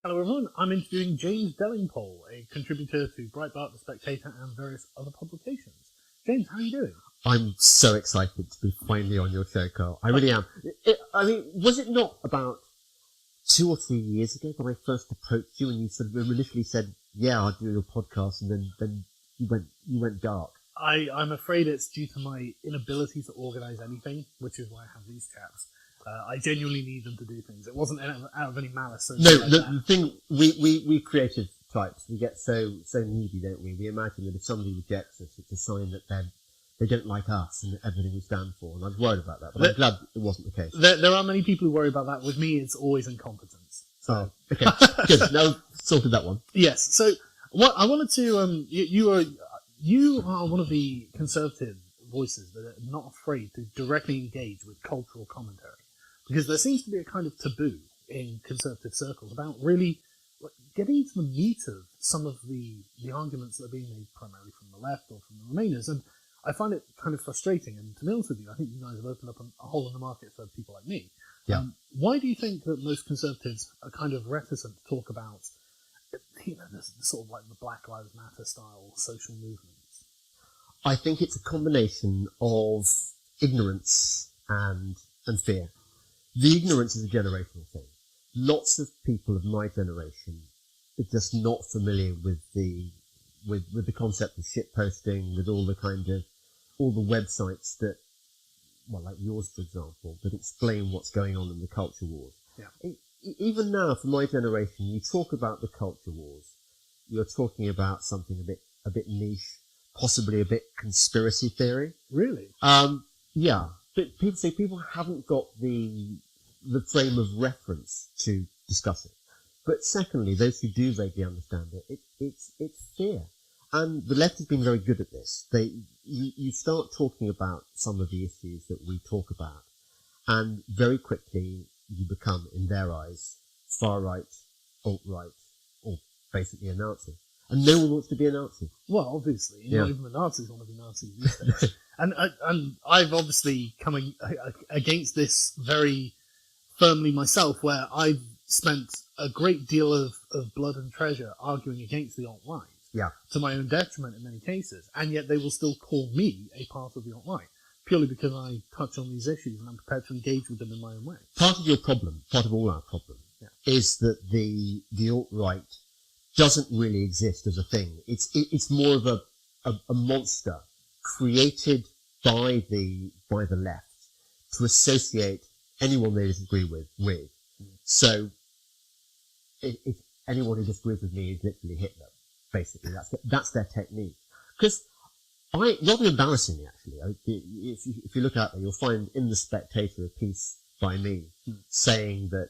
Hello everyone, I'm interviewing James Delingpole, a contributor to Breitbart, The Spectator and various other publications. James, how are you doing? I'm so excited to be finally on your show, Carl. I really am. Was it not about 2 or 3 years ago when I first approached you and you sort of initially said, yeah, I'll do your podcast, and then you went dark? I'm afraid it's due to my inability to organise anything, which is why I have these chats. I genuinely need them to do things. It wasn't out of any malice. No, the thing, we creative types, we get so needy, don't we? We imagine that if somebody rejects us, it's a sign that they don't like us and everything we stand for. And I was worried about that, but I'm glad it wasn't the case. There are many people who worry about that. With me, it's always incompetence. So. Oh, okay. Good. Now sorted that one. Yes. So what I wanted to, you are one of the conservative voices that are not afraid to directly engage with cultural commentary. Because there seems to be a kind of taboo in conservative circles about really getting to the meat of some of the arguments that are being made primarily from the left or from the Remainers. And I find it kind of frustrating. And to be honest with you, I think you guys have opened up a hole in the market for people like me. Yeah. Why do you think that most conservatives are kind of reticent to talk about, the sort of like the Black Lives Matter style social movements? I think it's a combination of ignorance and fear. The ignorance is a generational thing. Lots of people of my generation are just not familiar with the concept of shitposting, with all the websites that, well, like yours, for example, that explain what's going on in the culture wars. Yeah. Even now, for my generation, you talk about the culture wars, you're talking about something a bit niche, possibly a bit conspiracy theory. Really? Yeah. But people haven't got the frame of reference to discuss it. But secondly, those who do vaguely understand it's fear. And the left has been very good at this. You start talking about some of the issues that we talk about, and very quickly you become, in their eyes, far right, alt-right, or basically a Nazi. And no one wants to be a Nazi. Well, obviously. Not even the Nazis want to be Nazis these days. And I've obviously come against this very firmly myself, where I've spent a great deal of blood and treasure arguing against the alt-right. Yeah. To my own detriment in many cases. And yet they will still call me a part of the alt-right, purely because I touch on these issues and I'm prepared to engage with them in my own way. Part of your problem, part of all our problem, is that the alt-right doesn't really exist as a thing. It's more of a monster created by the left to associate anyone they disagree with. So if anyone who disagrees with me is literally Hitler, basically. That's their technique. Because rather embarrassingly, actually, if you look out there, you'll find in The Spectator a piece by me saying that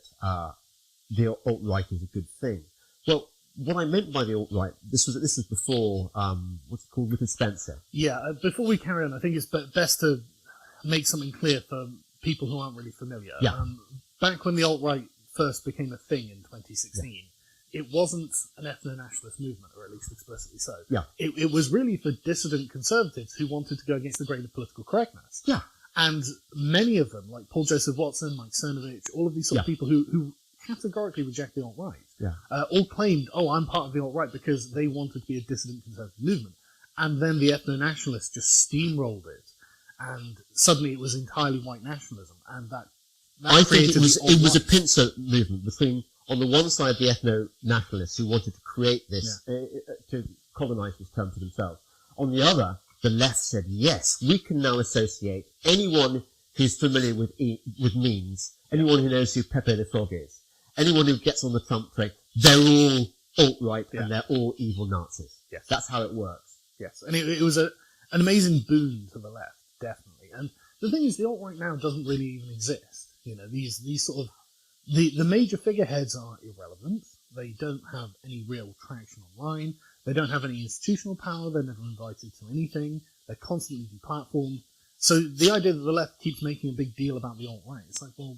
the alt-right is a good thing. Well, what I meant by the alt-right, this was before, what's it called, Richard Spencer. Yeah, before we carry on, I think it's best to make something clear for people who aren't really familiar. Yeah. Back when the alt-right first became a thing in 2016, it wasn't an ethno-nationalist movement, or at least explicitly so. Yeah. It was really for dissident conservatives who wanted to go against the grain of political correctness. Yeah. And many of them, like Paul Joseph Watson, Mike Cernovich, all of these sort of people who categorically reject the alt-right, all claimed, I'm part of the alt-right because they wanted to be a dissident conservative movement. And then the ethno-nationalists just steamrolled it, and suddenly it was entirely white nationalism, and that I think it was a pincer movement between, on the one side, the ethno-nationalists who wanted to create this, to colonize this term for themselves. On the other, the left said, yes, we can now associate anyone who's familiar with memes, anyone who knows who Pepe the Frog is, anyone who gets on the Trump train, they're all alt-right and they're all evil Nazis. Yes. That's how it works. Yes, and it was an amazing boon to the left, definitely. And the thing is, the alt-right now doesn't really even exist. These sort of the major figureheads are irrelevant. They don't have any real traction online. They don't have any institutional power. They're never invited to anything. They're constantly deplatformed. So the idea that the left keeps making a big deal about the alt-right, it's like, well,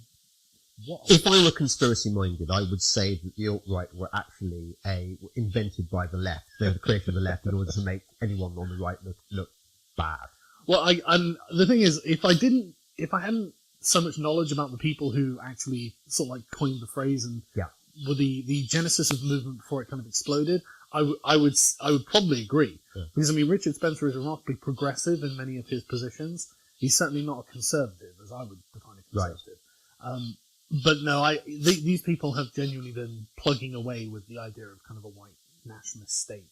what? If I were conspiracy-minded, I would say that the alt-right were actually invented by the left. They were the creation of the left in order to make anyone on the right look bad. Well, the thing is, if I hadn't so much knowledge about the people who actually sort of like coined the phrase and were the genesis of the movement before it kind of exploded, I would probably agree. Yeah. Because, I mean, Richard Spencer is remarkably progressive in many of his positions. He's certainly not a conservative, as I would define a conservative. Right. But no, these people have genuinely been plugging away with the idea of kind of a white nationalist state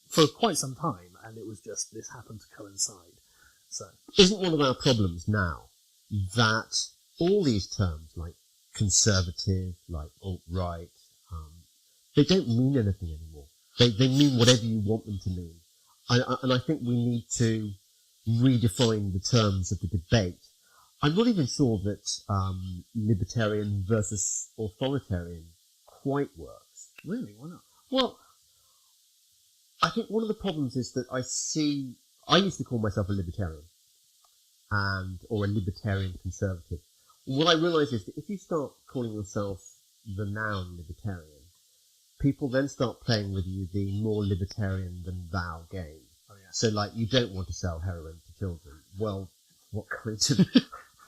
for quite some time, and it was just, this happened to coincide. So, isn't one of our problems now that all these terms, like conservative, like alt-right, they don't mean anything anymore. They mean whatever you want them to mean. And I think we need to redefine the terms of the debate. I'm not even sure that libertarian versus authoritarian quite works. Really? Why not? Well, I think one of the problems is that I used to call myself a libertarian, or a libertarian conservative. What I realise is that if you start calling yourself the noun libertarian, people then start playing with you the more libertarian than thou game. Oh, yeah. So, like, you don't want to sell heroin to children. Well, what kind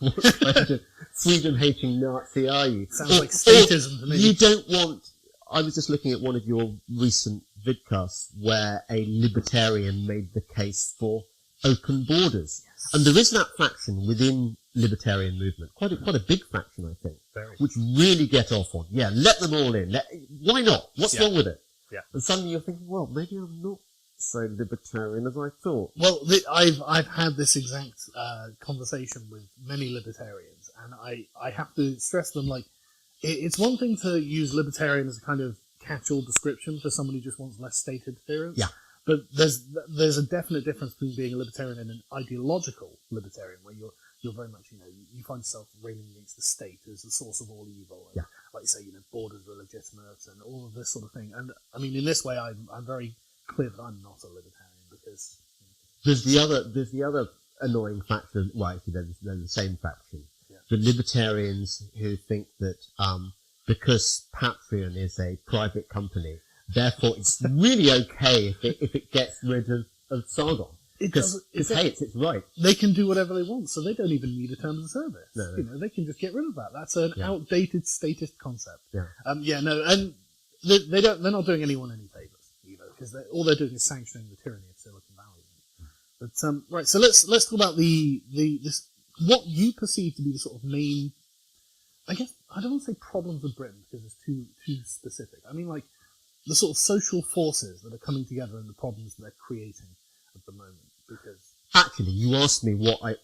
of freedom-hating Nazi are you? Sounds like statism to me. You don't want... I was just looking at one of your recent vidcasts where a libertarian made the case for open borders. Yes. And there is that faction within libertarian movement, quite a big faction, I think, which really get off on, let them all in. Why not? What's wrong with it? Yeah. And suddenly you're thinking, well, maybe I'm not so libertarian as I thought. Well, I've had this exact conversation with many libertarians, and I have to stress them, like, it's one thing to use libertarian as a kind of catch-all description for somebody who just wants less state interference. Yeah. But there's a definite difference between being a libertarian and an ideological libertarian, where you're very much, you find yourself railing against the state as the source of all evil. And, like you say, borders are legitimate and all of this sort of thing. And I mean, in this way, I'm very clear that I'm not a libertarian, because there's the other annoying faction. Well, actually, they're the same faction. Yeah. The libertarians who think that because Patreon is a private company, therefore it's really okay if it gets rid of Sargon. Because it's right. They can do whatever they want, so they don't even need a terms of service. No. They can just get rid of that. That's an outdated statist concept. Yeah. And they're not doing anyone any favors, because all they're doing is sanctioning the tyranny of Silicon Valley. But right, so let's talk about this what you perceive to be the sort of main, I guess I don't want to say problems of Britain because it's too specific. I mean, like, the sort of social forces that are coming together and the problems they're creating at the moment. Because actually, you asked me I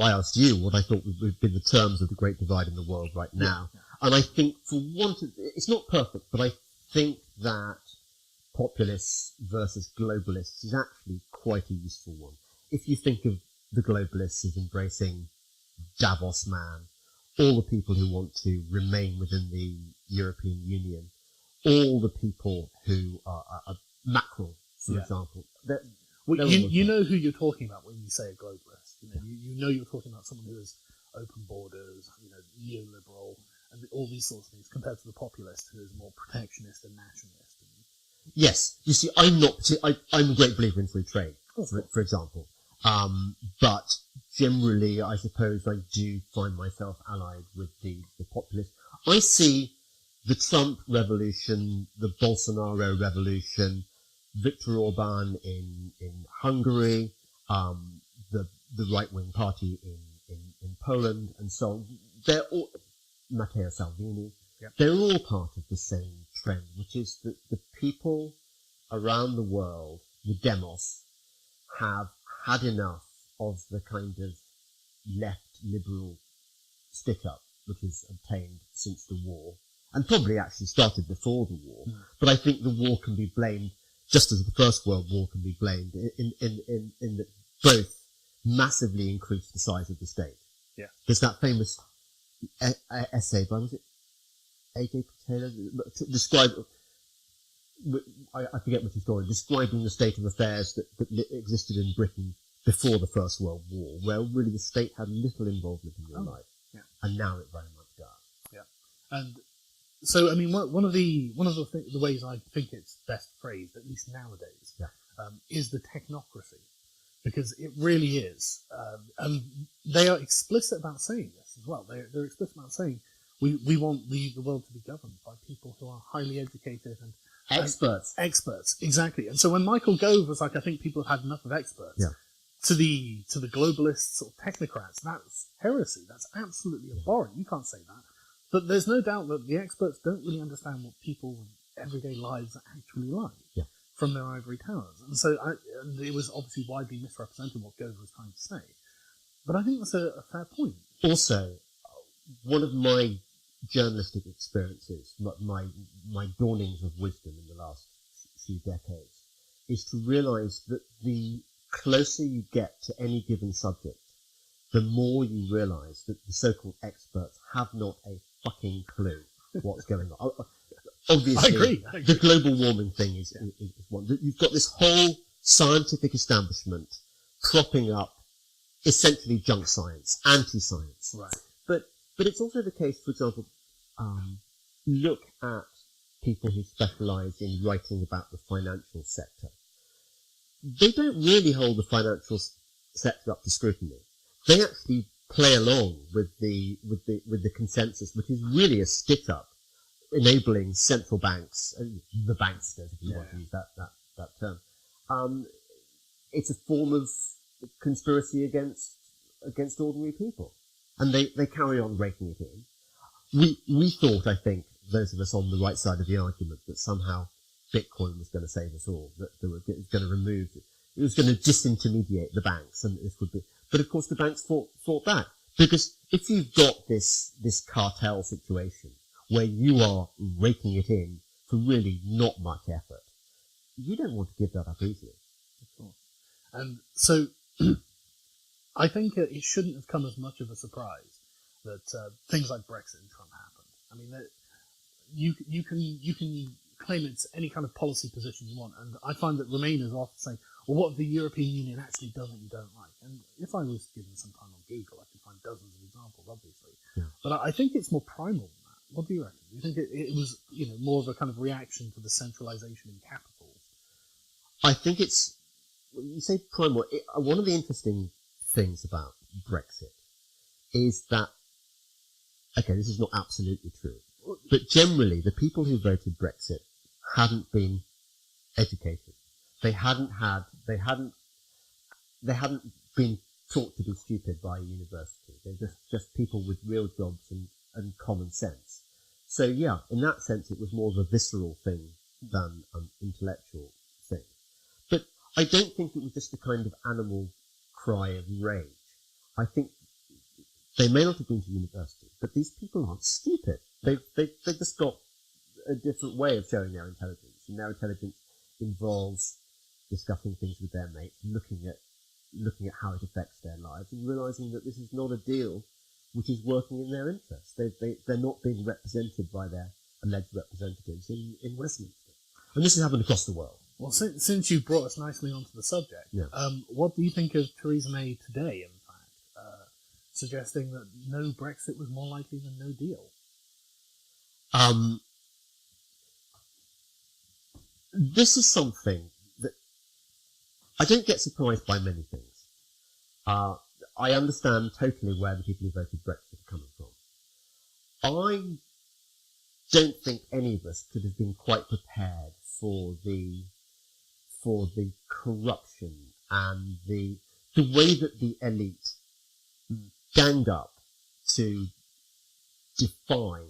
asked you what I thought would be the terms of the Great Divide in the world right now. Yeah. And I think, it's not perfect, but I think that populists versus globalists is actually quite a useful one. If you think of the globalists as embracing Davos man, all the people who want to remain within the European Union, all the people who are Macron, for example. You know who you're talking about when you say a globalist. You know you're talking about someone who is open borders, neoliberal, and all these sorts of things, compared to the populist who is more protectionist and nationalist. Yes, you see, I'm a great believer in free trade, for example. But generally, I suppose I do find myself allied with the populists. I see the Trump revolution, the Bolsonaro revolution, Viktor Orban in Hungary, the right-wing party in Poland, and so on. They're all, Matteo Salvini, they're all part of the same trend, which is that the people around the world, the demos, have had enough of the kind of left liberal stick-up which is obtained since the war, and probably actually started before the war. But I think the war can be blamed, just as the First World War can be blamed, in that both massively increased the size of the state. Yeah. There's that famous essay by, was it A.J. Taylor? I forget which historian, describing the state of affairs that existed in Britain before the First World War, where really the state had little involvement in your life, and now it very much does. Yeah, and so I mean, one of the ways I think it's best phrased, at least nowadays, is the technocracy, because it really is, and they are explicit about saying this as well. They're explicit about saying we want the world to be governed by people who are highly educated and experts, exactly. And so when Michael Gove was like, I think people have had enough of experts, to the globalists or technocrats, that's heresy. That's absolutely abhorrent. You can't say that. But there's no doubt that the experts don't really understand what people's everyday lives are actually like from their ivory towers. And so and it was obviously widely misrepresented what Gove was trying to say. But I think that's a fair point. Also, one of my journalistic experiences, my dawnings of wisdom in the last few decades, is to realise that the closer you get to any given subject, the more you realise that the so-called experts have not a fucking clue what's going on. Obviously, I agree. the global warming thing is one. You've got this whole scientific establishment propping up essentially junk science, anti-science. Right. But it's also the case, for example, look at people who specialise in writing about the financial sector. They don't really hold the financial sector up to scrutiny. They actually play along with the consensus, which is really a stitch up, enabling central banks, the banksters, if you want to use that term. It's a form of conspiracy against ordinary people, and they carry on raking it in. We thought, I think, those of us on the right side of the argument, that somehow Bitcoin was going to save us all, that it was going to remove, it was going to disintermediate the banks, and this would be. But of course, the banks fought back, because if you've got this cartel situation where you are raking it in for really not much effort, you don't want to give that up easily. Of course. And so, I think it shouldn't have come as much of a surprise that things like Brexit and Trump happened. I mean, you can claim it's any kind of policy position you want, and I find that Remainers often say, well, what if the European Union actually does what you don't like? And if I was given some time on Google, I could find dozens of examples, obviously. Yeah. But I think it's more primal than that. What do you reckon? Do you think it was more of a kind of reaction to the centralisation in capitals? I think it's, when you say primal, one of the interesting things about Brexit is that, okay, this is not absolutely true, but generally the people who voted Brexit hadn't been educated. They hadn't been taught to be stupid by a university. They're just people with real jobs and common sense. So yeah, in that sense, it was more of a visceral thing than an intellectual thing. But I don't think it was just a kind of animal cry of rage. I think they may not have been to university, but these people aren't stupid. They've just got a different way of showing their intelligence, and their intelligence involves discussing things with their mates, looking at how it affects their lives, and realising that this is not a deal which is working in their interests. They're not being represented by their alleged representatives in Westminster. And this has happened across the world. Well, since you brought us nicely onto the subject, what do you think of Theresa May today, in fact, suggesting that no Brexit was more likely than no deal? This is something that I don't get surprised by many things. I understand totally where the people who voted Brexit are coming from. I don't think any of us could have been quite prepared for the corruption and the way that the elite ganged up to defy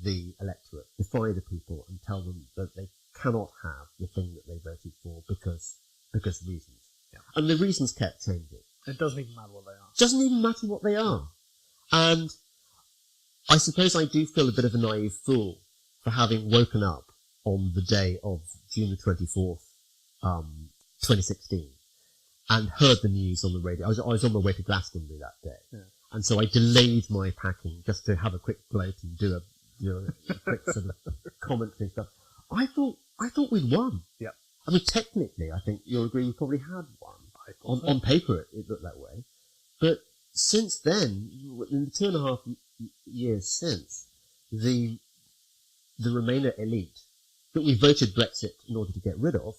the electorate, defy the people, and tell them that they cannot have the thing that they voted for because reasons. Yeah. And the reasons kept changing. It doesn't even matter what they are. It doesn't even matter what they are. And I suppose I do feel a bit of a naive fool for having woken up on the day of June the 24th, 2016, and heard the news on the radio. I was on my way to Glastonbury that day. Yeah. And so I delayed my packing just to have a quick bloat and do a quick sort of commentary stuff. I thought we'd won. Yeah. I mean, technically, I think you'll agree we probably had won. On paper, it looked that way. But since then, in the 2.5 years since, the Remainer elite that we voted Brexit in order to get rid of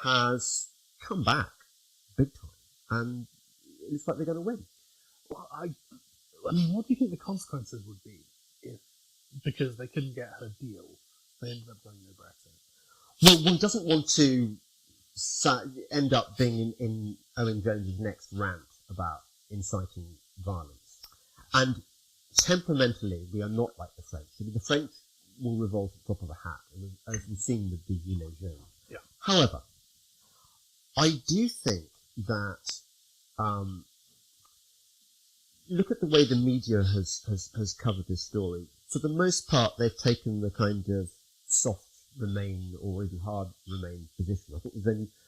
has come back big time. And it looks like they're going to win. Well, I mean, what do you think the consequences would be if because they couldn't get her deal, they ended up going no Brexit. Well, one doesn't want to end up being in Owen Jones's next rant about inciting violence. And temperamentally, we are not like the French. I mean, the French will revolt at the top of a hat, as we've seen with the Gilets jaunes. Yeah. However, I do think that look at the way the media has covered this story. For the most part, they've taken the kind of soft Remain or even hard Remain position. I think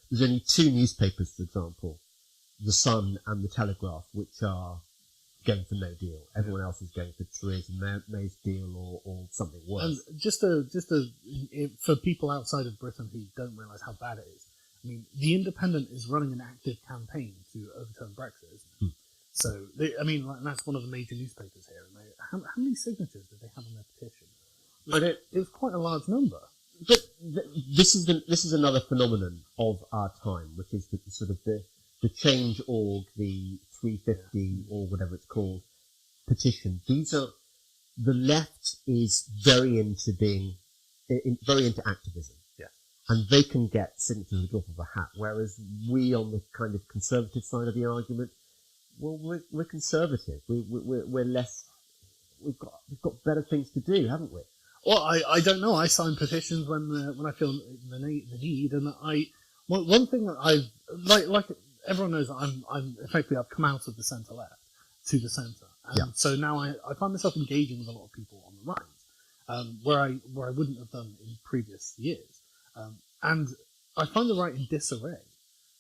there's only two newspapers, for example, The Sun and The Telegraph, which are going for no deal. Everyone else is going for Theresa May's deal or something worse. And just for people outside of Britain who don't realise how bad it is, I mean, The Independent is running an active campaign to overturn Brexit, isn't it? So, that's one of the major newspapers here. And how many signatures did they have on their petition? It was quite a large number. But this is another phenomenon of our time, which is the sort of the Change.org, the 350 or whatever it's called petition. These are the left is very into activism, and they can get signatures at the drop of a hat. Whereas we, on the kind of conservative side of the argument, well, we're conservative. We're less. We've got better things to do, haven't we? Well, I don't know. I sign petitions when I feel the need, and one thing that I've like everyone knows, I've come out of the centre left to the centre, and so now I find myself engaging with a lot of people on the right, where I wouldn't have done in previous years, and I find the right in disarray.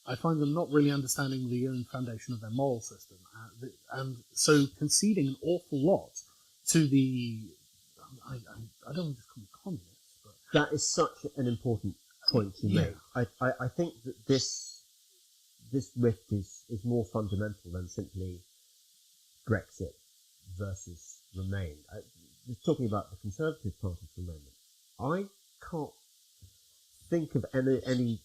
I find them not really understanding the own foundation of their moral system, and so conceding an awful lot to the. I don't want to call them communists, but that is such an important point to make. I think that this rift is more fundamental than simply Brexit versus Remain. Just talking about the Conservative Party for a moment, I can't think of any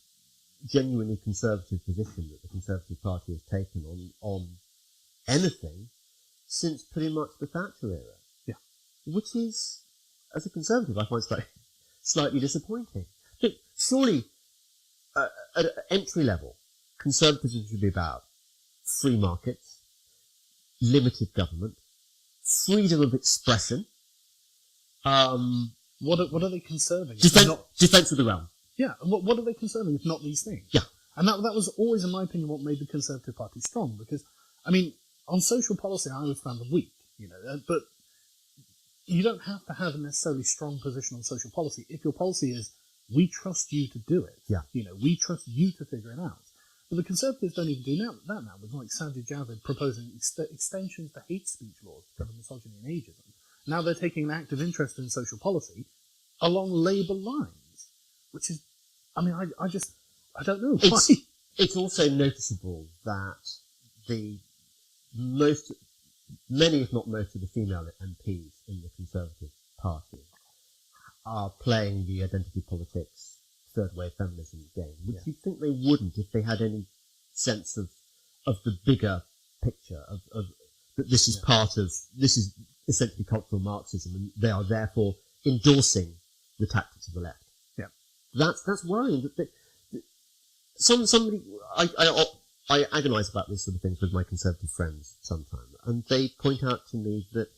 genuinely conservative position that the Conservative Party has taken on anything since pretty much the Thatcher era. Yeah. Which is, as a Conservative, I find slightly disappointing. But surely, at entry level, conservatism should be about free markets, limited government, freedom of expression. What are they conserving? Defense of the realm. Yeah, what are they conserving if not these things? Yeah. And that was always, in my opinion, what made the Conservative Party strong. Because, I mean, on social policy, I always found them weak, but you don't have to have a necessarily strong position on social policy if your policy is, we trust you to do it. Yeah. We trust you to figure it out. But the Conservatives don't even do that now, with like Sajid Javid proposing extensions to hate speech laws to cover misogyny and ageism. Now they're taking an active interest in social policy along Labour lines, which is, I don't know. It's also noticeable that many, if not most, of the female MPs in the Conservative Party are playing the identity politics, third wave feminism game, which you'd think they wouldn't if they had any sense of the bigger picture of that this is this is essentially cultural Marxism, and they are therefore endorsing the tactics of the left. Yeah, that's worrying. Somebody I agonise about these sort of things with my Conservative friends sometimes, and they point out to me that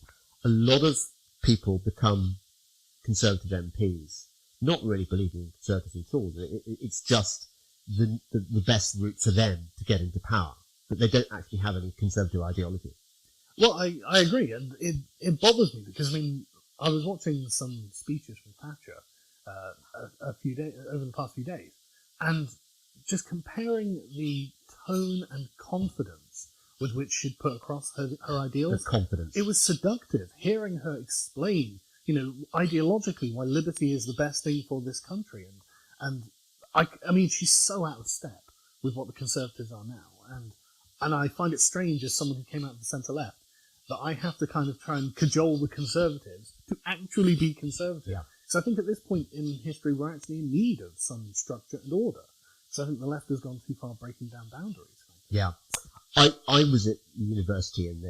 a lot of people become Conservative MPs not really believing in conservatism at all. It's just the best route for them to get into power, but they don't actually have any conservative ideology. Well, I agree, and it bothers me because, I was watching some speeches from Thatcher over the past few days, and just comparing the tone and confidence with which she'd put across her ideals. The confidence. It was seductive, hearing her explain, ideologically why liberty is the best thing for this country. And she's so out of step with what the Conservatives are now. And I find it strange, as someone who came out of the centre-left, that I have to kind of try and cajole the Conservatives to actually be conservative. Yeah. So I think at this point in history, we're actually in need of some structure and order. So I think the left has gone too far breaking down boundaries. Yeah. I was at university in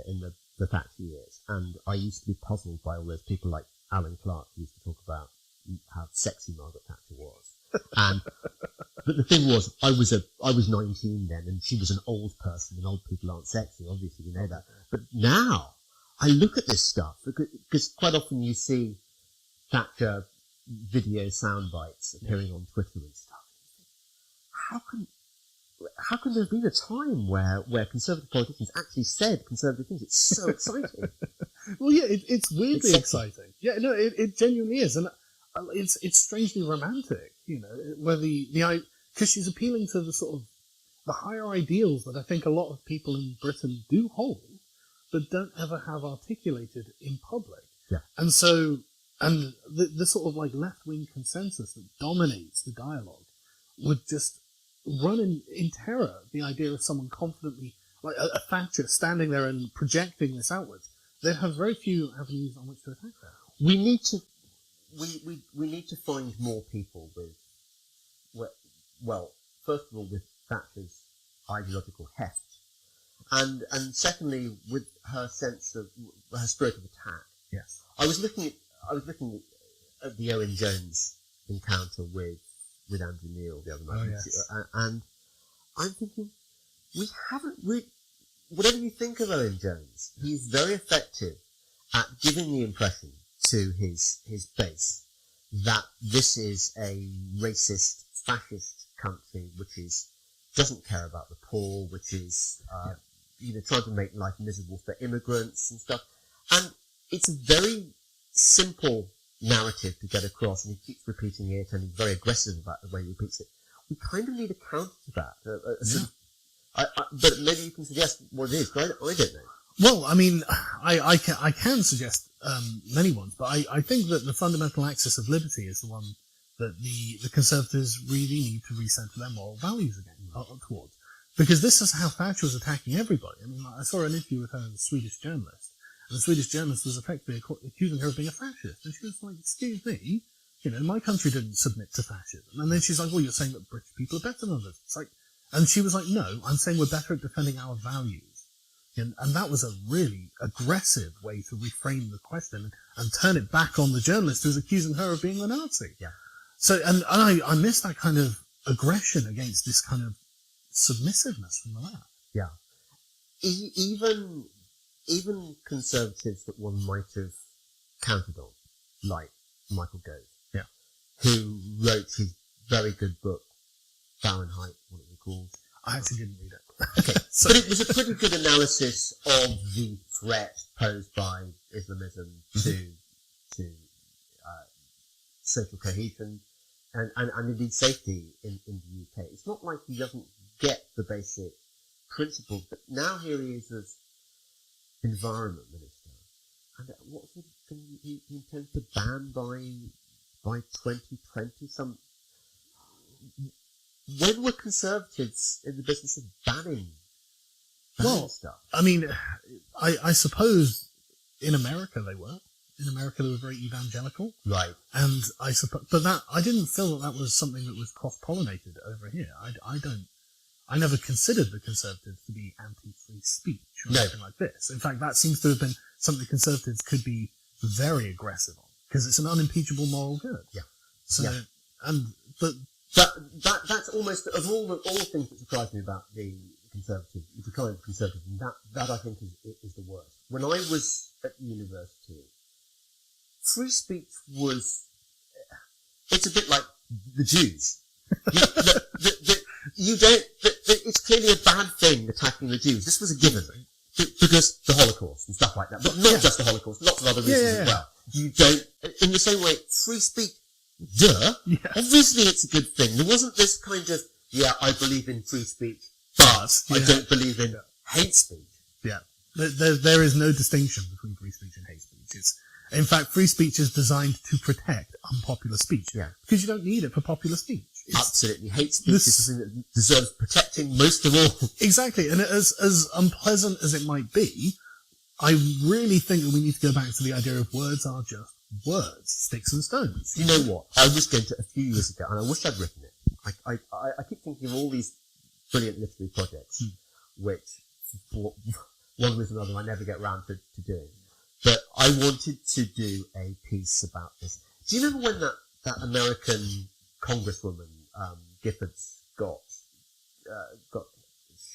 the Thatcher years, and I used to be puzzled by all those people like Alan Clark used to talk about how sexy Margaret Thatcher was. But the thing was, I was 19 then, and she was an old person, and old people aren't sexy, obviously, we know that. But now, I look at this stuff, because quite often you see Thatcher video sound bites appearing on Twitter and stuff. How can there have been a time where Conservative politicians actually said Conservative things? It's so exciting. Well, yeah, it's weirdly exciting. Yeah, no, it genuinely is, and it's strangely romantic, where because she's appealing to the sort of the higher ideals that I think a lot of people in Britain do hold, but don't ever have articulated in public. Yeah. And so, and the sort of like left-wing consensus that dominates the dialogue would just run in terror the idea of someone confidently, like a Thatcher standing there and projecting this outwards. They have very few avenues on which to attack that. We need to find more people first of all, with Thatcher's ideological heft, and secondly, with her sense of her spirit of attack. Yes. I was looking at the Owen Jones encounter with Andrew Neil the other night, and I'm thinking, we haven't really. Whatever you think of Owen Jones, he's very effective at giving the impression to his base that this is a racist, fascist country which doesn't care about the poor, which is trying to make life miserable for immigrants and stuff. And it's a very simple narrative to get across, and he keeps repeating it, and he's very aggressive about the way he repeats it. We kind of need a counter to that. But maybe you can suggest what it is, because I don't know. Well, I mean, I can suggest many ones, but I think that the fundamental axis of liberty is the one that the Conservatives really need to recenter their moral values again towards. Because this is how Thatcher was attacking everybody. I mean, I saw an interview with her and a Swedish journalist, and the Swedish journalist was effectively accusing her of being a fascist. And she was like, excuse me, my country didn't submit to fascism. And then she's like, well, you're saying that British people are better than others. It's like, and she was like, no, I'm saying we're better at defending our values. And that was a really aggressive way to reframe the question and turn it back on the journalist who was accusing her of being a Nazi. Yeah. So, and I miss that kind of aggression against this kind of submissiveness from the left. Yeah. Even Conservatives that one might have counted on, like Michael Gove, who wrote his very good book, Fahrenheit, what it was called. I actually didn't read it. Okay, but it was a pretty good analysis of the threat posed by Islamism to social cohesion and indeed safety in the UK. It's not like he doesn't get the basic principles, but now here he is as Environment Minister. And what sort of thing he intends to ban by 2020? When were Conservatives in the business of banning stuff? I mean, I suppose in America they were. In America they were very evangelical. Right. And I suppose, but I didn't feel that was something that was cross-pollinated over here. I never considered the Conservatives to be anti-free speech or anything like this. In fact, that seems to have been something Conservatives could be very aggressive on, because it's an unimpeachable moral good. Yeah. So, That's almost, of all the things that surprised me about the Conservative, the kind of conservatism, that I think is the worst. When I was at university, free speech it's a bit like the Jews. It's clearly a bad thing attacking the Jews. This was a given. Because the Holocaust and stuff like that. But not just the Holocaust, lots of other reasons as well. You don't, in the same way, free speech, obviously it's a good thing. There wasn't this kind of, I believe in free speech, but I don't believe in hate speech. Yeah. There is no distinction between free speech and hate speech. In fact, free speech is designed to protect unpopular speech. Yeah. Because you don't need it for popular speech. Absolutely. Hate speech is something that deserves protecting most of all. Exactly. And as unpleasant as it might be, I really think that we need to go back to the idea of words are just words, sticks and stones. You know what? I was going to, a few years ago, and I wish I'd written it. I keep thinking of all these brilliant literary projects, which, for one reason or another, I never get round to doing. But I wanted to do a piece about this. Do you remember when that American Congresswoman, Giffords, got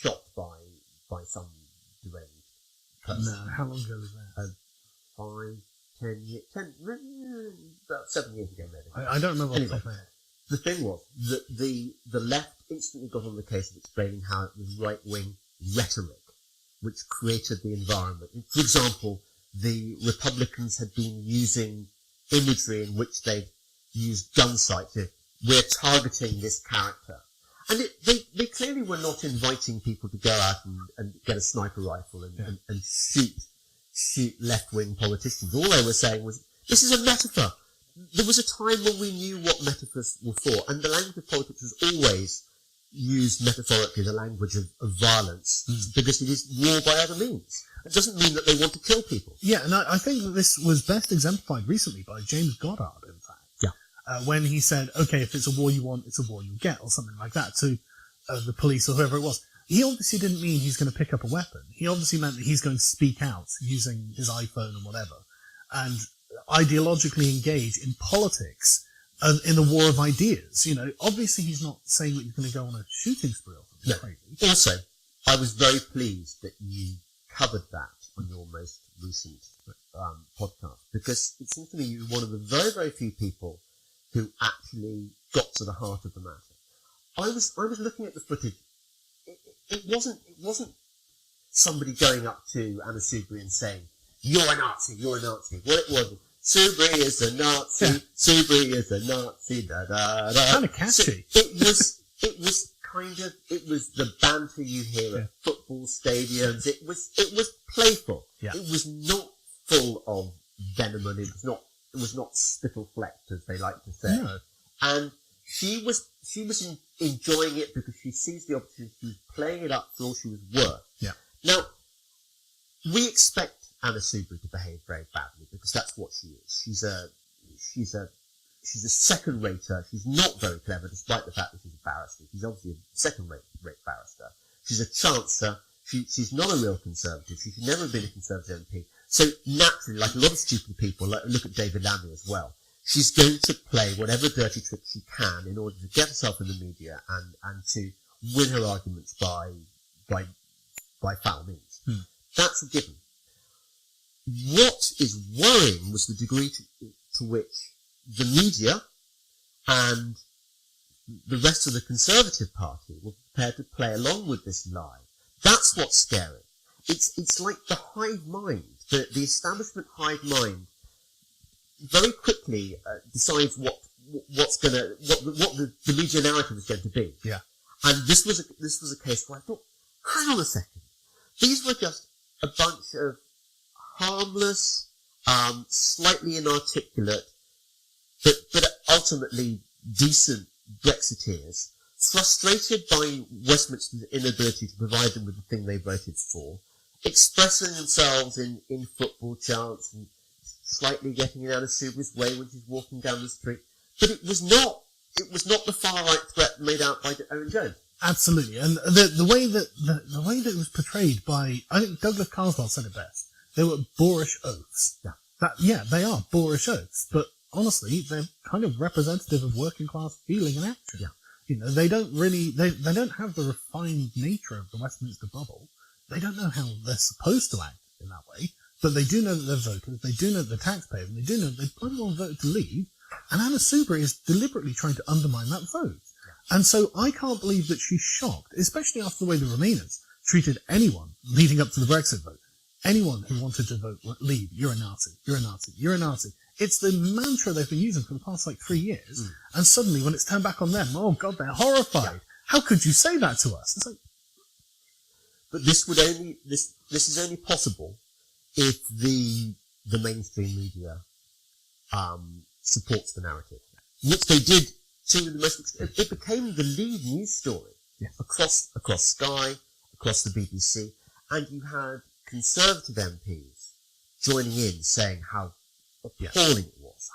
shot by some deranged person? No, how long ago was that? 10 years, about 7 years ago maybe. I don't remember. Anyway, the thing was that the left instantly got on the case of explaining how it was right-wing rhetoric which created the environment. For example, the Republicans had been using imagery in which they'd used gun sights. We're targeting this character. And they clearly were not inviting people to go out and get a sniper rifle and shoot left-wing politicians. All they were saying was, this is a metaphor. There was a time when we knew what metaphors were for, and the language of politics was always used metaphorically, the language of violence, because it is war by other means. It doesn't mean that they want to kill people. Yeah, and I think that this was best exemplified recently by James Goddard, in fact. Yeah. When he said, okay, if it's a war you want, it's a war you'll get, or something like that, to the police or whoever it was. He obviously didn't mean he's going to pick up a weapon. He obviously meant that he's going to speak out using his iPhone and whatever, and ideologically engage in politics in the war of ideas. You know, obviously he's not saying that he's going to go on a shooting spree or something crazy. Also, I was very pleased that you covered that on your most recent podcast, because it seems to me you're one of the very, very few people who actually got to the heart of the matter. I was looking at the footage. It wasn't somebody going up to Anna Soubry and saying, you're a Nazi, you're a Nazi. What it was, Soubry is a Nazi, Soubry is a Nazi, da da da. Kind of catchy. So it was the banter you hear at football stadiums. It was playful. Yeah. It was not full of venom, and it was not spittle-flecked, as they like to say. No. And she was enjoying it because she sees the opportunity. She was playing it up for all she was worth. Yeah. Now, we expect Anna Soubry to behave very badly because that's what she is. She's a second-rater. She's not very clever, despite the fact that she's a barrister. She's obviously a second-rate barrister. She's a chancer. She's not a real conservative. She's never been a Conservative MP. So naturally, like a lot of stupid people, look at David Lammy as well, she's going to play whatever dirty trick she can in order to get herself in the media and to win her arguments by foul means. That's a given. What is worrying was the degree to which the media and the rest of the Conservative Party were prepared to play along with this lie. That's what's scary. It's like the hive mind, the establishment hive mind very quickly decides what the media narrative is going to be. Yeah. And this was a case where I thought, hang on a second, these were just a bunch of harmless, slightly inarticulate, but ultimately decent Brexiteers, frustrated by Westminster's inability to provide them with the thing they voted for, expressing themselves in football chants and slightly getting in Anna Soubry's way when she's walking down the street. But it was not the far-right threat made out by Owen Jones. Absolutely. And the way that it was portrayed by, I think Douglas Carswell said it best. They were boorish oaths. Yeah. They are boorish oaths, but honestly, they're kind of representative of working class feeling and action. Yeah. You know, they don't have the refined nature of the Westminster bubble. They don't know how they're supposed to act in that way, but they do know that they're voters, they do know that they're taxpayers, and they do know that they bloody well voted to leave, and Anna Soubry is deliberately trying to undermine that vote. Yeah. And so I can't believe that she's shocked, especially after the way the Remainers treated anyone leading up to the Brexit vote. Anyone who wanted to vote leave, you're a Nazi, you're a Nazi, you're a Nazi. It's the mantra they've been using for the past 3 years, and suddenly when it's turned back on them, oh God, they're horrified. Yeah. How could you say that to us? It's like, but this is only possible if the mainstream media supports the narrative, which they did to the most. It became the lead news story across Sky, across the BBC, and you had Conservative MPs joining in saying how appalling it was.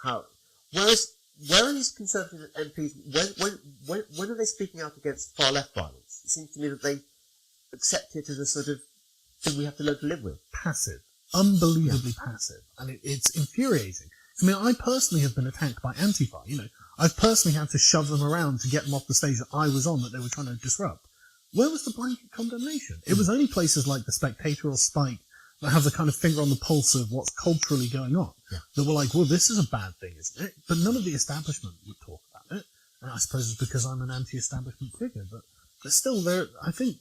Where are these Conservative MPs? When are they speaking out against far left violence? It seems to me that they accept it as a sort of thing we have to learn to live with. Passive. unbelievably passive, and it's infuriating. I mean, I personally have been attacked by Antifa. I've personally had to shove them around to get them off the stage that I was on that they were trying to disrupt. Where was the blanket condemnation? It was only places like The Spectator or Spike that have the kind of finger on the pulse of what's culturally going on. Yeah. That were like, well, this is a bad thing, isn't it? But none of the establishment would talk about it. And I suppose it's because I'm an anti-establishment figure, but still, I think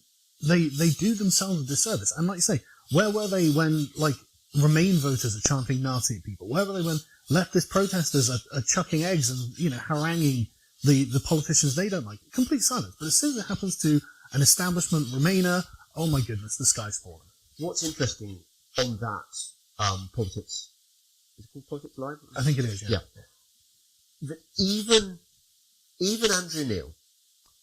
they do themselves a disservice. And like you say, where were they when, like, Remain voters are chanting Nazi at people? Where were they when leftist protesters are chucking eggs and, haranguing the politicians they don't like? Complete silence. But as soon as it happens to an establishment Remainer, oh my goodness, the sky's falling. What's interesting on that Politics, is it called Politics Live? I think it is, yeah. That even Andrew Neil,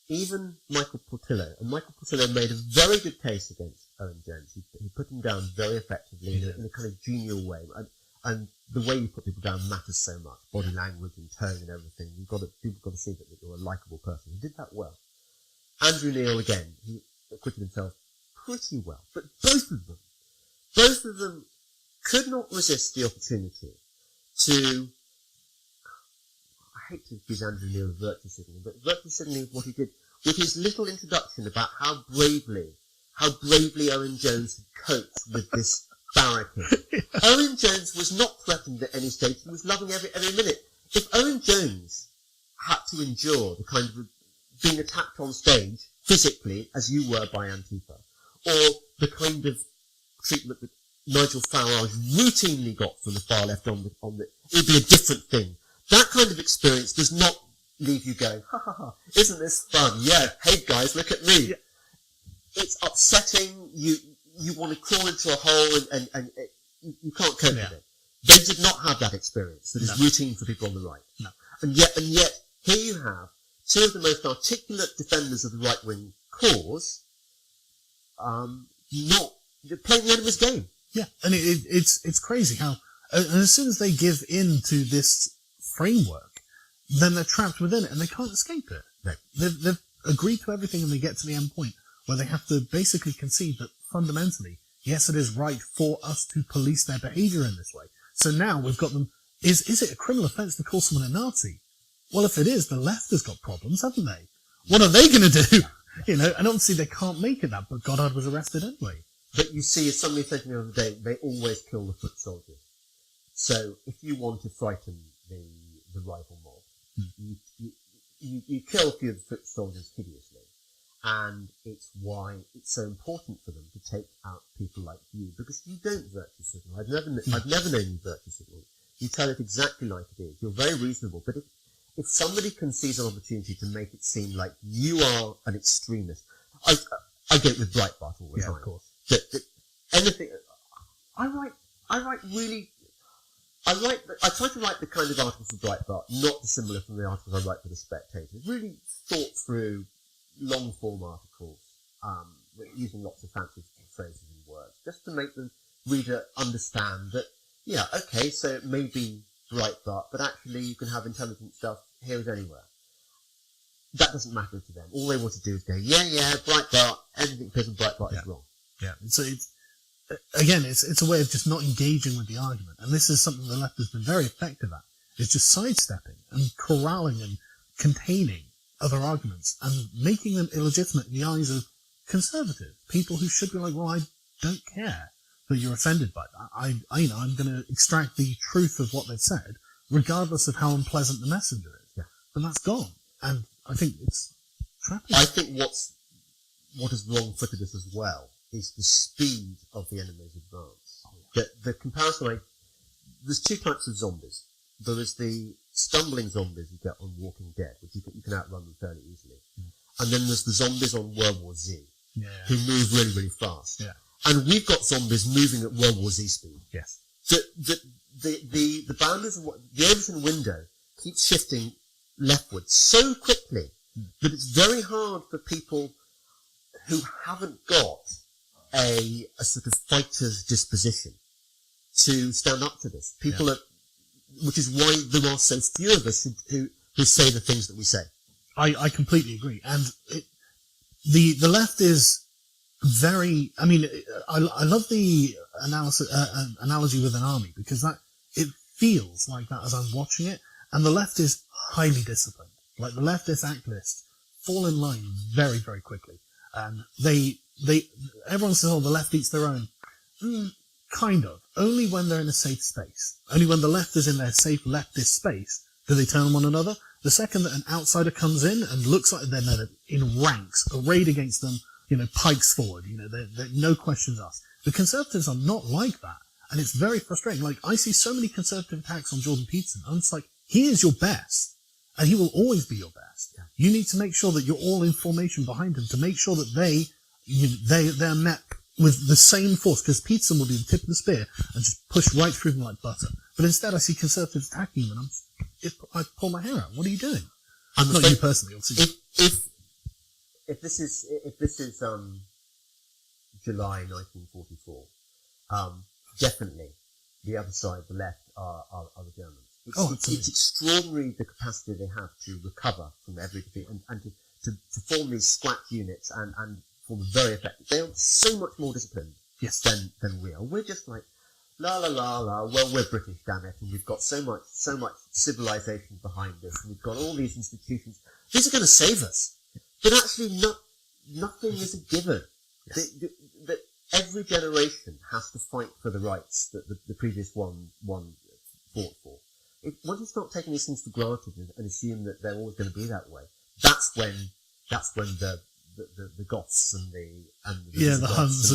even Michael Portillo, and Michael Portillo made a very good case against Owen Jones. He put him down very effectively in a kind of genial way. And the way you put people down matters so much. Body language and tone and everything. People have got to see that you're a likeable person. He did that well. Andrew Neil, again, he acquitted himself pretty well. But both of them could not resist the opportunity to, I hate to accuse Andrew Neil of virtue signaling, but virtue signaling is what he did with his little introduction about how bravely Owen Jones had coped with this barricade. Owen Jones was not threatened at any stage. He was loving every minute. If Owen Jones had to endure the kind of being attacked on stage physically, as you were by Antifa, or the kind of treatment that Nigel Farage routinely got from the far left on the, it'd be a different thing. That kind of experience does not leave you going, ha ha ha, isn't this fun? Yeah, hey guys, look at me. Yeah. It's upsetting. You want to crawl into a hole and you can't cope with it. They did not have that experience that is routine for people on the right. No. And yet here you have two of the most articulate defenders of the right-wing cause, not playing the enemy's game. Yeah, and it's crazy how, and as soon as they give in to this framework, then they're trapped within it and they can't escape it. No. They've agreed to everything and they get to the end point where they have to basically concede that fundamentally, yes, it is right for us to police their behaviour in this way. So now we've got them, is it a criminal offence to call someone a Nazi? Well, if it is, the left has got problems, haven't they? What are they going to do? And obviously they can't make it that, but Goddard was arrested anyway. But you see, as somebody said to me the other day, they always kill the foot soldiers. So if you want to frighten the rival mob, you kill a few of the foot soldiers hideously. And it's why it's so important for them to take out people like you, because you don't virtue signal. I've never known you virtue signal. You tell it exactly like it is. You're very reasonable. But if somebody can seize an opportunity to make it seem like you are an extremist, I go with Breitbart all the time. Of course. That anything, I try to write the kind of articles for Breitbart, not dissimilar from the articles I write for The Spectator. Really thought through, long-form articles, using lots of fancy phrases and words, just to make the reader understand that, yeah, okay, so it may be Breitbart, but actually you can have intelligent stuff here as anywhere. That doesn't matter to them. All they want to do is go, yeah, Breitbart, anything because of Breitbart is wrong. Yeah, so it's a way of just not engaging with the argument, and this is something the left has been very effective at, is just sidestepping and corralling and containing other arguments and making them illegitimate in the eyes of conservative people who should be like, well, I don't care that you're offended by that. I'm going to extract the truth of what they've said, regardless of how unpleasant the messenger is. Yeah. And that's gone. And I think it's trapping. I think what has wrong-footed us as well is the speed of the enemy's advance. Oh, yeah. The comparison, there's two types of zombies. There is the stumbling zombies you get on Walking Dead, which you can outrun them fairly easily. And then there's the zombies on World War Z, who move really, really fast. Yeah. And we've got zombies moving at World War Z speed. Yes. The boundaries of the Overton window keeps shifting leftwards so quickly that it's very hard for people who haven't got a sort of fighter's disposition to stand up to this. People are, which is why there are so few of us who say the things that we say. I completely agree. And the left is very. I mean, I love the analogy with an army, because it feels like that as I'm watching it, and the left is highly disciplined. Like the leftist activists fall in line very, very quickly, and everyone says, "Oh, the left eats their own." Kind of. Only when they're in a safe space. Only when the left is in their safe leftist space do they turn on one another. The second that an outsider comes in and looks like they're in ranks, arrayed against them, pikes forward, they're no questions asked. The Conservatives are not like that, and it's very frustrating. Like, I see so many Conservative attacks on Jordan Peterson, and it's like, he is your best, and he will always be your best. Yeah. You need to make sure that you're all in formation behind him to make sure that they're met with the same force, because Peterson will be the tip of the spear and just push right through them like butter. But instead, I see Conservatives attacking him, and I pull my hair out. What are you doing? Not you personally, obviously. If this is July 1944, definitely the other side, the left, are the Germans. It's extraordinary the capacity they have to recover from every defeat and to form these squat units and form very effective. They are so much more disciplined than we are. We're just like, la la la la, well, we're British, damn it, and we've got so much civilization behind us, and we've got all these institutions. These are going to save us. But actually, nothing is a given. Yes. That every generation has to fight for the rights that the previous one fought for. Once you start taking these things for granted and assume that they're always going to be that way, that's when the Goths and the Huns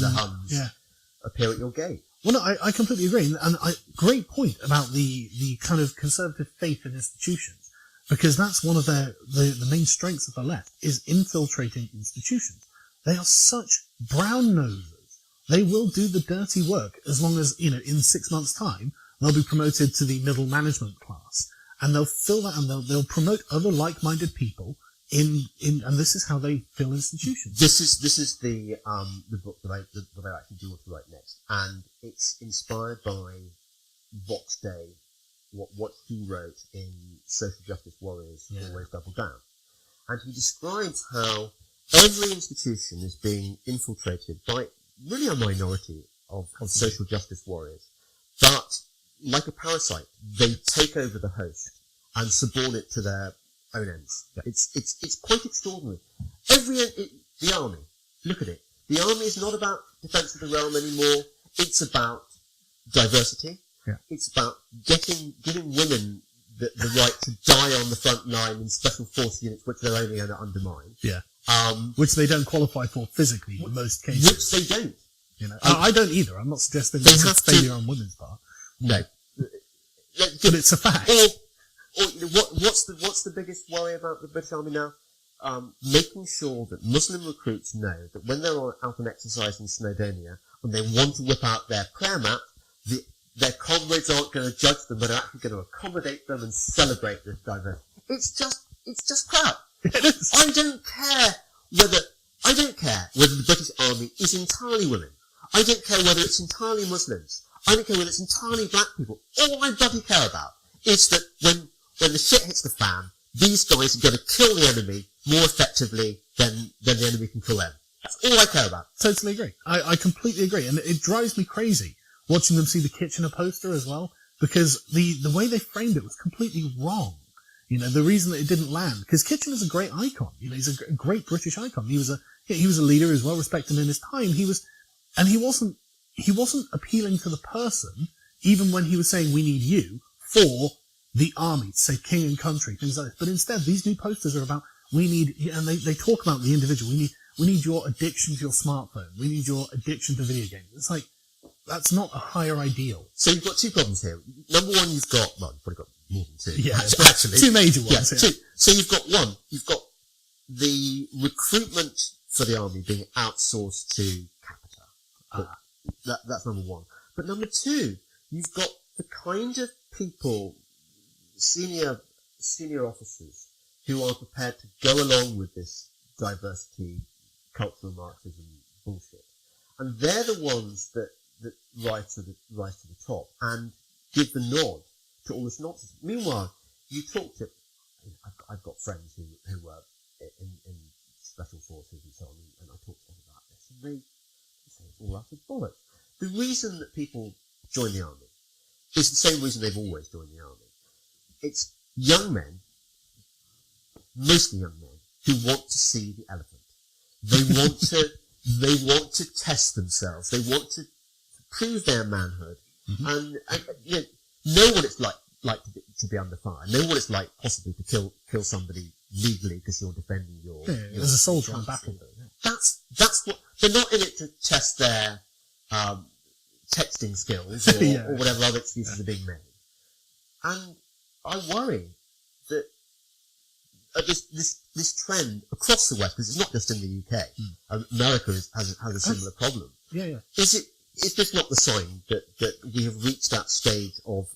appear at your gate. Well, no, I completely agree, and great point about the kind of conservative faith in institutions, because that's one of the main strengths of the left, is infiltrating institutions. They are such brown nosers. They will do the dirty work as long as, in 6 months' time, they'll be promoted to the middle management class, and they'll fill that, and they'll promote other like-minded people and this is how they fill institutions. This is the book that I actually do want to write next, and it's inspired by Vox Day, what he wrote in Social Justice Warriors Always Double Down, and he describes how every institution is being infiltrated by really a minority of social justice warriors, but like a parasite, they take over the host and suborn it to their own ends. Yeah. It's quite extraordinary. The army, look at it. The army is not about defence of the realm anymore. It's about diversity. Yeah. It's about giving women the right to die on the front line in special force units, which they're only going to undermine. Yeah. Which they don't qualify for physically in most cases. Which they don't. I don't either. I'm not suggesting that's a failure on women's part. No. But it's a fact. Or what's the biggest worry about the British Army now? Making sure that Muslim recruits know that when they're out on exercise in Snowdonia and they want to whip out their prayer mat, their comrades aren't going to judge them, but are actually going to accommodate them and celebrate this diversity. It's just crap. It is. I don't care whether the British Army is entirely women. I don't care whether it's entirely Muslims. I don't care whether it's entirely black people. All I bloody care about is that when the shit hits the fan, these guys are going to kill the enemy more effectively than the enemy can kill them. That's all I care about. Totally agree. I completely agree. And it drives me crazy watching them see the Kitchener poster as well, because the way they framed it was completely wrong. The reason that it didn't land, because Kitchener's a great icon. He's a great British icon. He was a leader who was well respected in his time. He wasn't appealing to the person, even when he was saying, we need you for the army to save king and country, things like this. But instead, these new posters are about, we need, and they talk about the individual. We need your addiction to your smartphone. We need your addiction to video games. It's like, that's not a higher ideal. So you've got two problems here. Number one, you've probably got more than two. Yeah, actually. Two major ones. Yeah, two. So you've got the recruitment for the army being outsourced to Capita. That's number one. But number two, you've got the kind of people, senior officers, who are prepared to go along with this diversity, cultural Marxism bullshit. And they're the ones that rise to the top and give the nod to all this nonsense. Meanwhile, you talk to, I've got friends who work in special forces and so on, and I talk to them about this, and all utter bollocks. The reason that people join the army is the same reason they've always joined the army. It's young men, mostly young men, who want to see the elephant. They want to test themselves. They want to prove their manhood, and you know what it's like to be under fire. Know what it's like possibly to kill somebody legally because you're defending your. As a soldier on battlefield. That's what they're not in it to test their texting skills or whatever other excuses are being made. And I worry that this trend across the West, because it's not just in the UK, America has a similar problem. Yeah. Is this not the sign that we have reached that stage of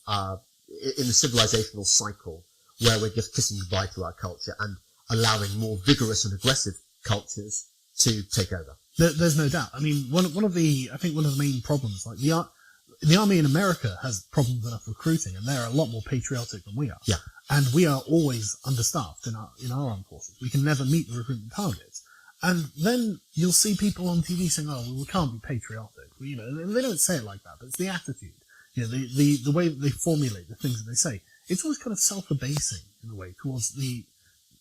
in the civilizational cycle where we're just kissing goodbye to our culture and allowing more vigorous and aggressive cultures to take over? There's no doubt. I mean, one of the main problems, like the army in America has problems enough recruiting, and they're a lot more patriotic than we are. Yeah. And we are always understaffed in our armed forces. We can never meet the recruitment targets. And then you'll see people on TV saying, "Oh, well, we can't be patriotic." Well, and they don't say it like that, but it's the attitude. The way that they formulate the things that they say. It's always kind of self-abasing in a way towards the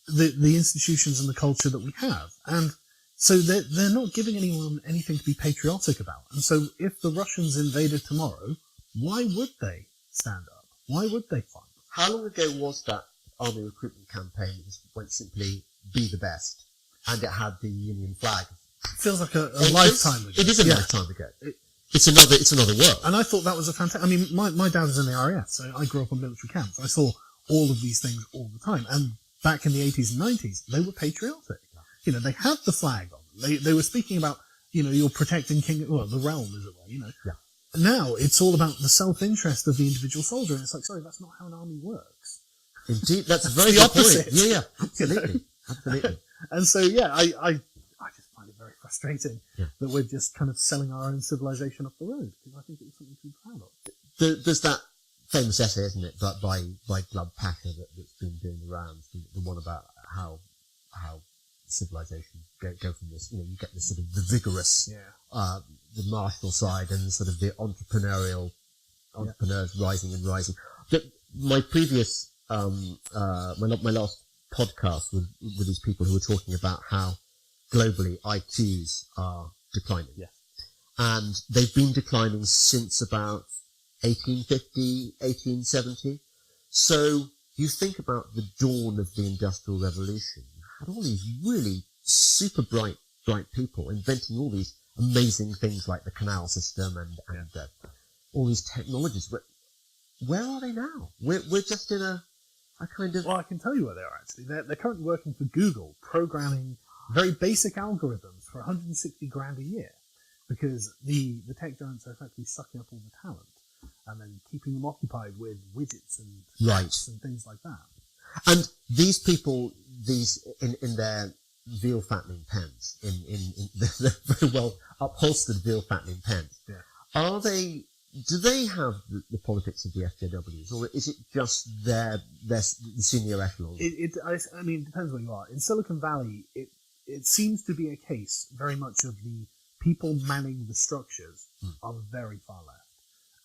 institutions and the culture that we have. And so they're not giving anyone anything to be patriotic about. And so if the Russians invaded tomorrow, why would they stand up? Why would they fight? How long ago was that army recruitment campaign that just went simply be the best, and it had the Union flag? Feels like a lifetime ago. It is a lifetime ago. It's another world. And I thought that was a fantastic. I mean, my dad was in the RAF, so I grew up on military camps. I saw all of these things all the time. And back in the 80s and 90s, they were patriotic. They had the flag on. They were speaking about, you're protecting the realm, as it were, Yeah. Now it's all about the self-interest of the individual soldier, and it's like, sorry, that's not how an army works. Indeed, that's very the good opposite. point. Yeah, absolutely. Absolutely. And so, I just find it very frustrating that we're just kind of selling our own civilization off the road, because I think it's something to be proud of. There's that famous essay, isn't it, by Glub Packer that's been doing the rounds, the one about how civilizations go from this, you get this sort of the vigorous, the martial side, and sort of the entrepreneurs rising and rising. My previous, my last podcast with these people who were talking about how globally IQs are declining. Yeah. And they've been declining since about 1850, 1870. So you think about the dawn of the Industrial Revolution. You had all these really super bright people inventing all these amazing things like the canal system and all these technologies. But where are they now? We're just in a kind of... Well, I can tell you where they are, actually. They're currently working for Google, programming very basic algorithms for 160 grand a year, because the tech giants are effectively sucking up all the talent and then keeping them occupied with widgets and apps and things like that. And these people, in their veal fattening pens, in their very well upholstered veal fattening pens, do they have the politics of the FJWs, or is it just the senior echelon? I mean, it depends where you are. In Silicon Valley, it seems to be a case very much of the people manning the structures are very far left.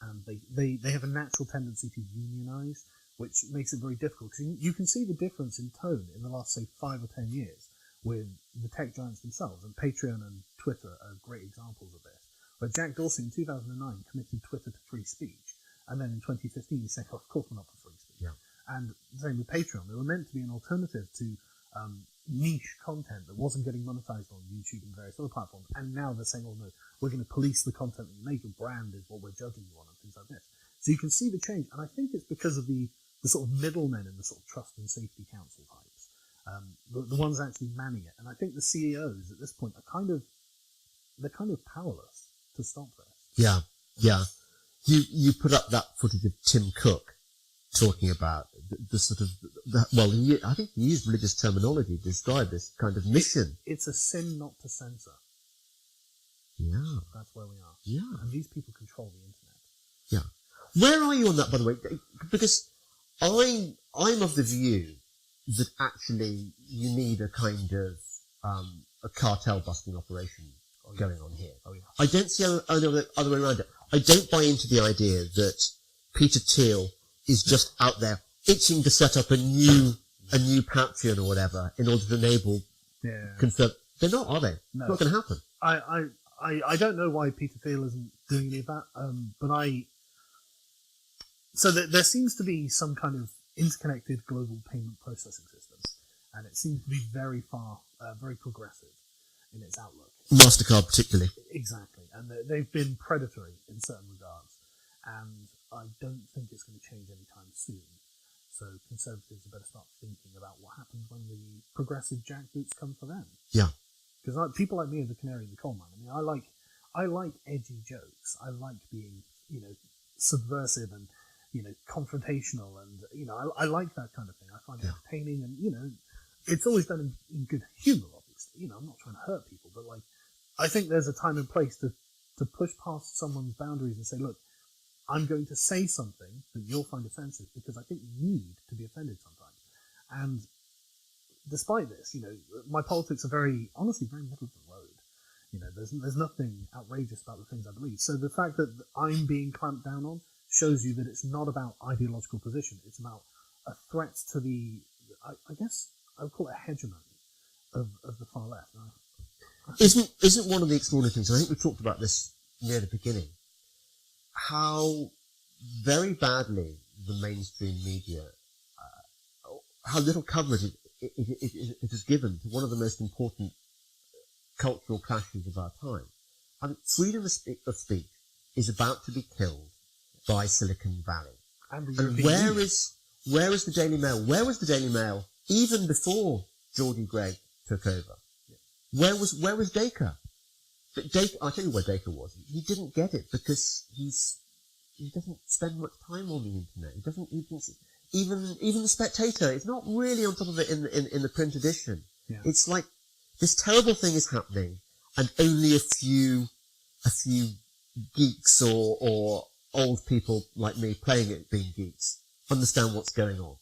And they have a natural tendency to unionize, which makes it very difficult. Because you can see the difference in tone in the last, say, 5 or 10 years with the tech giants themselves. And Patreon and Twitter are great examples of this. Where Jack Dorsey in 2009 committed Twitter to free speech. And then in 2015 he said, of course we're not for free speech. Yeah. And the same with Patreon. They were meant to be an alternative to niche content that wasn't getting monetized on YouTube and various other platforms. And now they're saying, oh no, we're going to police the content that you make. Your brand is what we're judging you on and things like this. So you can see the change. And I think it's because of the sort of middlemen in the sort of trust and safety council types. The ones actually manning it. And I think the CEOs at this point are they're kind of powerless to stop this. Yeah. You put up that footage of Tim Cook talking about the sort of, I think he used religious terminology to describe this kind of mission. It's a sin not to censor. Yeah. That's where we are. Yeah. And these people control the internet. Yeah. Where are you on that, by the way? Because I'm of the view that actually you need a kind of, a cartel busting operation going on here. Oh, yeah. I don't see any other way around it. I don't buy into the idea that Peter Thiel is just out there itching to set up a new Patreon or whatever in order to enable They're not, are they? No. It's not going to happen. I don't know why Peter Thiel isn't doing any of that, so there seems to be some kind of interconnected global payment processing system, and it seems to be very progressive in its outlook. MasterCard particularly. Exactly, and they've been predatory in certain regards, and I don't think it's going to change anytime soon. So Conservatives better start thinking about what happens when the progressive jackboots come for them. Yeah. Because people like me are the canary in the coal mine. I mean, I like edgy jokes. I like being, subversive and, confrontational, and I like that kind of thing. I find it entertaining, and it's always done in good humour. Obviously, I'm not trying to hurt people, but I think there's a time and place to push past someone's boundaries and say, look, I'm going to say something that you'll find offensive because I think you need to be offended sometimes. And despite this, my politics are honestly very middle of the road. There's nothing outrageous about the things I believe. So the fact that I'm being clamped down on shows you that it's not about ideological position. It's about a threat to I guess I would call it a hegemony of the far left. Isn't one of the extraordinary things, I think we talked about this near the beginning, how very badly the mainstream media, how little coverage it is given to one of the most important cultural clashes of our time. I mean, freedom of speech is about to be killed by Silicon Valley. And where is the Daily Mail? Where was the Daily Mail even before Geordie Greig took over? Where was Dacre? But I'll tell you where Dacre was. He didn't get it because he doesn't spend much time on the internet. Even the Spectator is not really on top of it in the print edition. Yeah. It's like this terrible thing is happening, and only a few geeks or old people like me playing it, being geeks, understand what's going on.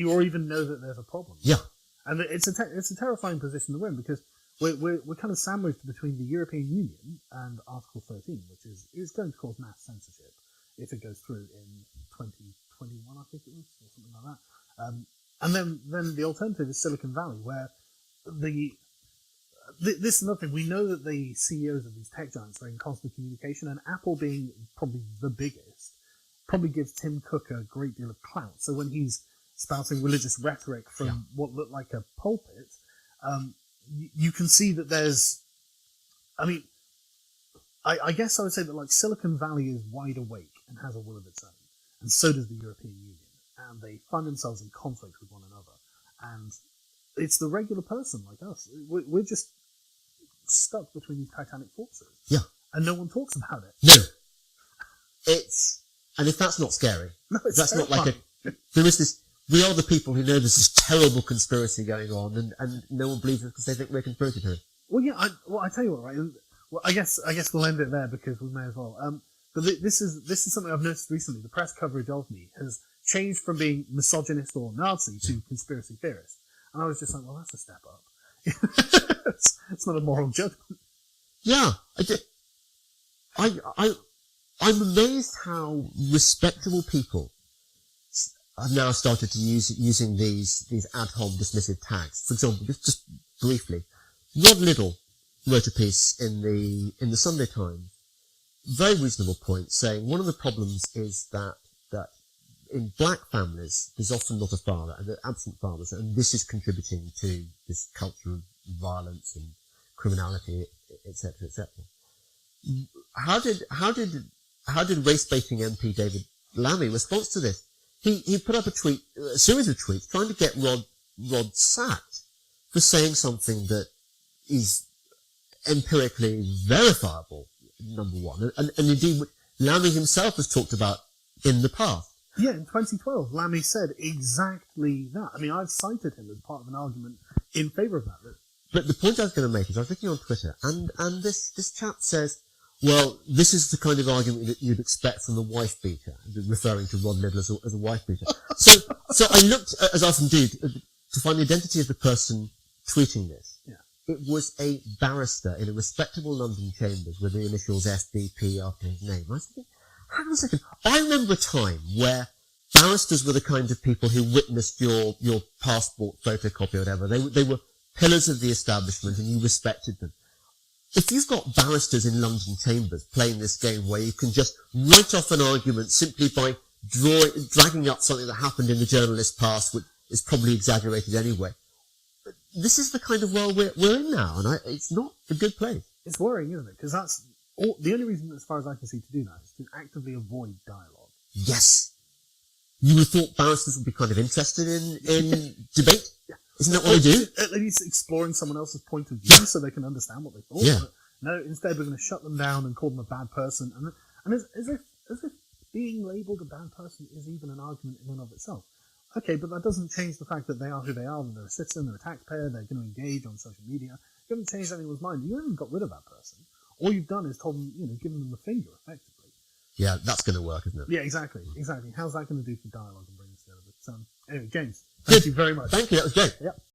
Or even know that there's a problem. Yeah, and it's a terrifying position to win because we're kind of sandwiched between the European Union and Article 13, which is going to cause mass censorship if it goes through in 2021, I think it was, or something like that. And then the alternative is Silicon Valley, where this is another thing. We know that the CEOs of these tech giants are in constant communication, and Apple being probably the biggest, probably gives Tim Cook a great deal of clout. So when he's spouting religious rhetoric from what looked like a pulpit, you can see that there's, I guess I would say that Silicon Valley is wide awake and has a will of its own, and so does the European Union, and they find themselves in conflict with one another, and it's the regular person like us. We're just stuck between these titanic forces. Yeah. And no one talks about it. No. And if that's not scary, that's not like there is this, we are the people who know there's this terrible conspiracy going on, and no one believes it because they think we're conspiracy theorists. Well, yeah, I tell you what, right? Well, I guess we'll end it there because we may as well. But this is something I've noticed recently. The press coverage of me has changed from being misogynist or Nazi to conspiracy theorist, and I was just like, well, that's a step up. It's not a moral judgment. Yeah, I'm amazed how respectable people have now started to using these ad hoc dismissive tags. For example, just briefly, Rod Liddell wrote a piece in the Sunday Times, very reasonable point, saying one of the problems is that in black families there's often not a father, and they're absent fathers, and this is contributing to this culture of violence and criminality, etc., etc. How did race-baiting MP David Lammy respond to this? He put up a series of tweets trying to get Rod sacked for saying something that is empirically verifiable, number one, and indeed what Lammy himself has talked about in the past. Yeah, in 2012, Lammy said exactly that. I mean, I've cited him as part of an argument in favour of that. But the point I was going to make is I was looking on Twitter, and this chap says, well, this is the kind of argument that you'd expect from the wife beater, referring to Rod Liddell as a wife beater. So I looked, as I often do, to find the identity of the person tweeting this. Yeah. It was a barrister in a respectable London chambers with the initials FBP after his name. I was thinking, hang on a second. I remember a time where barristers were the kind of people who witnessed your passport photocopy or whatever. They were pillars of the establishment and you respected them. If you've got barristers in London chambers playing this game where you can just write off an argument simply by dragging up something that happened in the journalist's past, which is probably exaggerated anyway, this is the kind of world we're in now, and it's not a good place. It's worrying, isn't it? Because that's the only reason, as far as I can see, to do that is to actively avoid dialogue. Yes. You would have thought barristers would be kind of interested in debate. Yeah. Isn't that what they do? At least exploring someone else's point of view so they can understand what they thought. Yeah. But no, instead we're going to shut them down and call them a bad person. And as if being labelled a bad person is even an argument in and of itself. Okay, but that doesn't change the fact that they are who they are, that they're a citizen, they're a taxpayer, they're going to engage on social media. You haven't changed anyone's mind. You haven't got rid of that person. All you've done is told them, given them the finger, effectively. Yeah, that's going to work, isn't it? Yeah, exactly. How's that going to do for dialogue and bring us together? But anyway, James, thank you very much. Thank you, that was great. Yep.